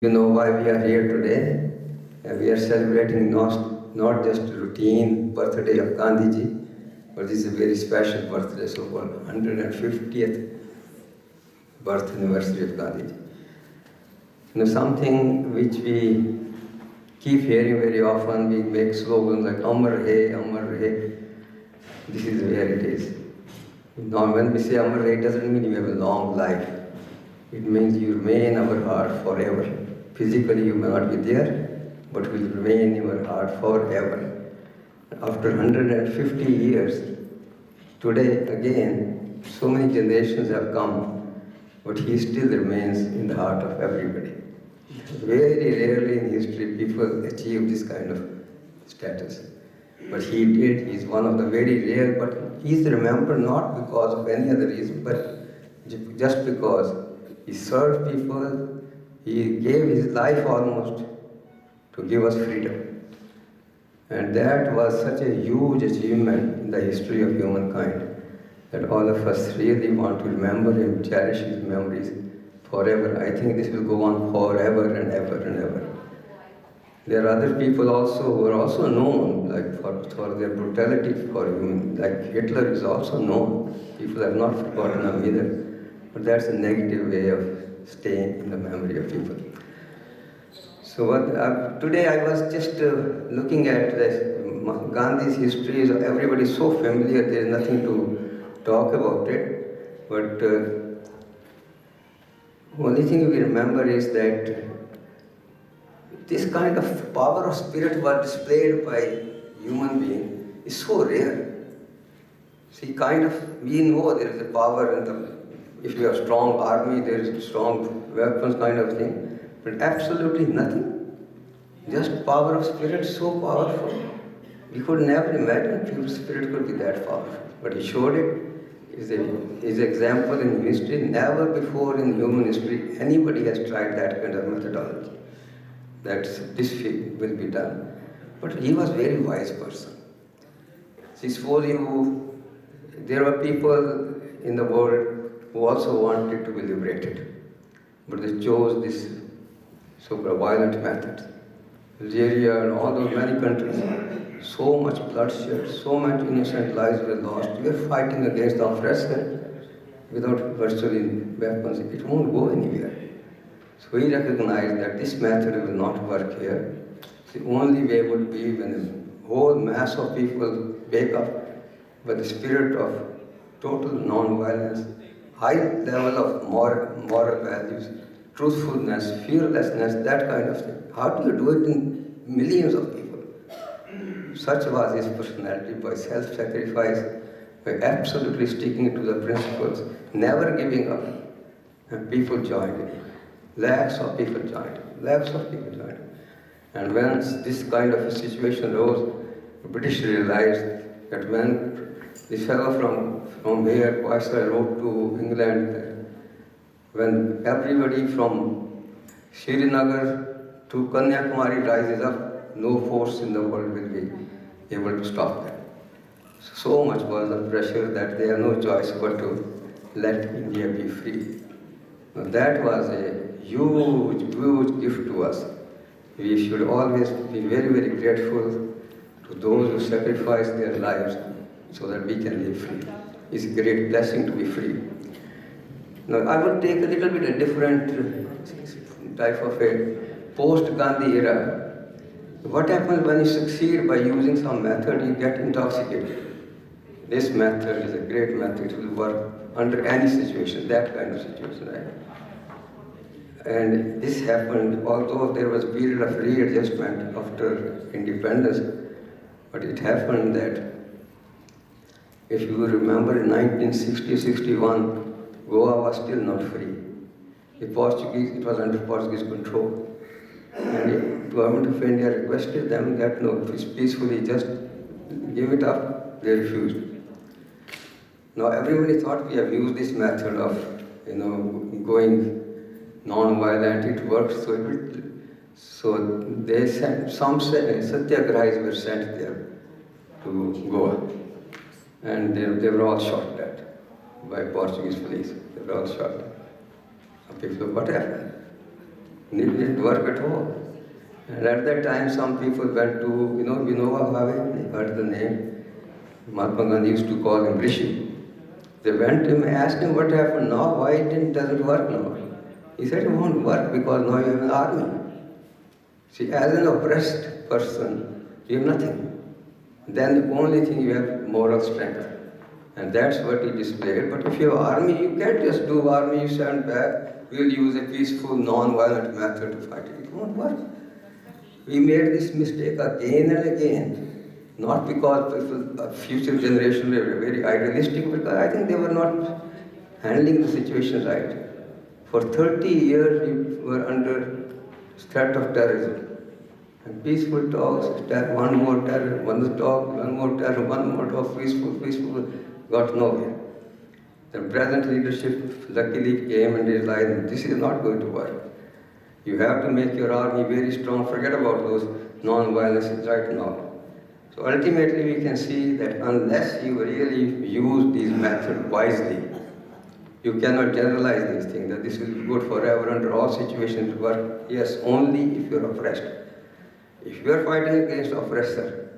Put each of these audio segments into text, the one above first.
You know why we are here today? We are celebrating not just a routine birthday of Gandiji, but this is a very special birthday, so-called 150th birth anniversary of Gandhiji. You know, something which we keep hearing very often, we make slogans like Amar Hai, Amar Hai. This is where it is. Now, when we say Amar Hai, it doesn't mean you have a long life. It means you remain in our heart forever. Physically you may not be there, but will remain in our heart forever. After 150 years, today again, so many generations have come, but he still remains in the heart of everybody. Very rarely in history people achieve this kind of status. But he did. He's one of the very rare, but he's remembered not because of any other reason, but just because he served people. He gave his life almost to give us freedom. And that was such a huge achievement in the history of humankind that all of us really want to remember him, cherish his memories forever. I think this will go on forever and ever and ever. There are other people also who are also known, like for their brutality for human, like Hitler is also known. People have not forgotten him either. But that's a negative way of staying in the memory of people. So today I was just looking at Gandhi's history. Everybody is so familiar, there is nothing to talk about it. But only thing we remember is that this kind of power of spirit was displayed by human being is so rare. See, we know there is a power in the, if you have a strong army, there is strong weapons kind of thing, but absolutely nothing. Just power of spirit, so powerful. We could never imagine pure spirit could be that powerful. But he showed it. His example in history, never before in human history, anybody has tried that kind of methodology. That this will be done. But he was a very wise person. See, suppose there were people in the world who also wanted to be liberated, but they chose this so-called violent method. Algeria and all those many countries, so much bloodshed, so much innocent lives were lost. We are fighting against the oppressor without virtually weapons. It won't go anywhere. So we recognize that this method will not work here. The only way would be when a whole mass of people wake up with the spirit of total non-violence, high level of moral values, truthfulness, fearlessness, that kind of thing. How do you do it in millions of people? Such was his personality, by self-sacrifice, by absolutely sticking to the principles, never giving up. And people joined him. Lakhs of people joined him. Lakhs of people joined him. And when this kind of a situation arose, the British realized that when this fellow from here, Viceroy, wrote to England that when everybody from Srinagar to Kanyakumari rises up, no force in the world will be able to stop them. So much was the pressure that they have no choice but to let India be free. Now that was a huge, huge gift to us. We should always be very, very grateful to those who sacrifice their lives so that we can live free. It's a great blessing to be free. Now, I will take a little bit a different type of a post-Gandhi era. What happens when you succeed by using some method, you get intoxicated. This method is a great method. It will work under any situation, that kind of situation, right? And this happened, although there was a period of readjustment after independence, but it happened that, if you remember, in 1960-61, Goa was still not free. It was under Portuguese control. And the government of India requested them that, no, peacefully just give it up. They refused. Now everybody thought we have used this method of, going non-violent, it works, so they sent, some satyagrahis were sent there to Goa. And they were all shot dead by Portuguese police. They were all shot. People, what happened? It didn't work at all. And at that time, some people went to, Vinoba Bhave, they heard the name. Mahatma Gandhi used to call him Rishi. They went to him and asked him what happened now, why it doesn't work now. He said it won't work because now you have an army. See, as an oppressed person, you have nothing. Then the only thing you have moral strength. And that's what he displayed. But if you have army, you can't just do army, you stand back, we'll use a peaceful, non-violent method to fight it. It won't work. We made this mistake again and again. Not because people, future generation were very idealistic, because I think they were not handling the situation right. For 30 years, we were under threat of terrorism. And peaceful talks, one more terror, one talk, one more terror, one more talk, peaceful, got nowhere. The present leadership luckily came and realized this is not going to work. You have to make your army very strong, forget about those non-violence right now. So ultimately we can see that unless you really use these methods wisely, you cannot generalize these things, that this will be good forever under all situations work. Yes, only if you're oppressed. If you are fighting against oppressor,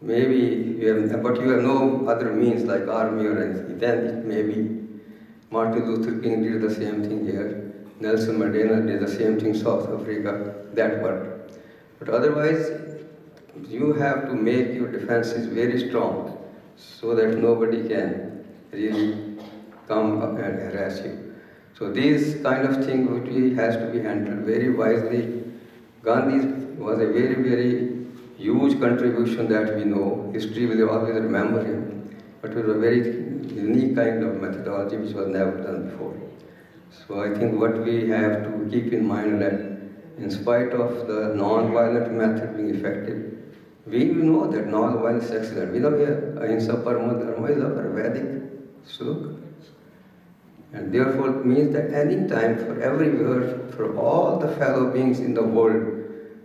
maybe but you have no other means like army or anything, then it may be. Martin Luther King did the same thing here. Nelson Mandela did the same thing in South Africa. That worked. But otherwise, you have to make your defenses very strong so that nobody can really come up and harass you. So these kind of things which has to be handled very wisely. Gandhi was a very, very huge contribution that we know. History will always remember him. But it was a very unique kind of methodology which was never done before. So I think what we have to keep in mind that in spite of the non-violent method being effective, we know that non-violence is excellent. We know ahimsa paramo dharma is our Vedic sloka. And therefore it means that any time, for everywhere, for all the fellow beings in the world,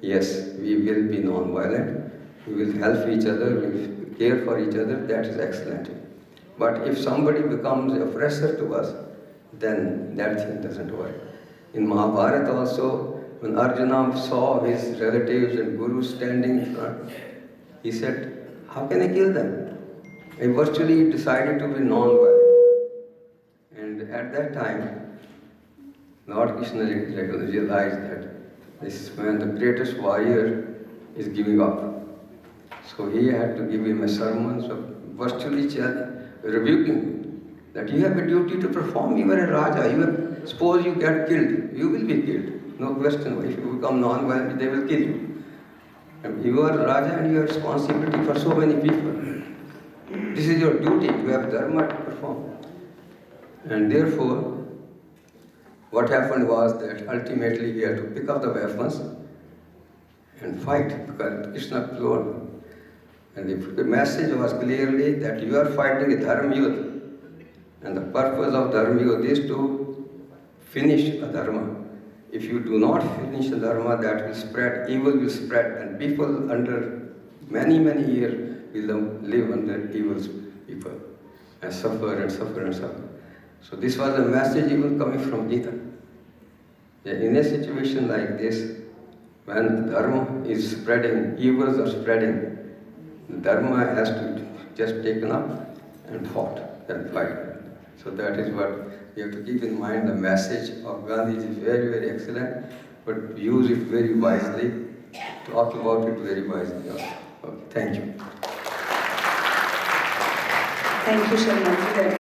yes, we will be non-violent, we will help each other, we will care for each other, that is excellent. But if somebody becomes an oppressor to us, then that thing doesn't work. In Mahabharata also, when Arjuna saw his relatives and gurus standing in front, he said, how can I kill them? He virtually decided to be non-violent. And at that time, Lord Krishna realized that this is when the greatest warrior is giving up. So he had to give him a sermon, so virtually rebuking him, that you have a duty to perform. You are a Raja. Suppose you get killed, you will be killed. No question. If you become non-violent, they will kill you. And you are Raja and you have responsibility for so many people. This is your duty. You have dharma to perform. And therefore, what happened was that ultimately he had to pick up the weapons and fight, because Krishna told. And the message was clearly that you are fighting a dharma yudh. And the purpose of dharma yudh is to finish a dharma. If you do not finish the dharma, that will spread, evil will spread, and people under many, many years will live under evil people and suffer and suffer and suffer. So this was a message even coming from Gita. In a situation like this, when dharma is spreading, evils are spreading, dharma has to just taken up and fought and fight. So that is what we have to keep in mind. The message of Gandhi is very, very excellent, but use it very wisely, talk about it very wisely. Okay, thank you. Thank you, Sarmaji.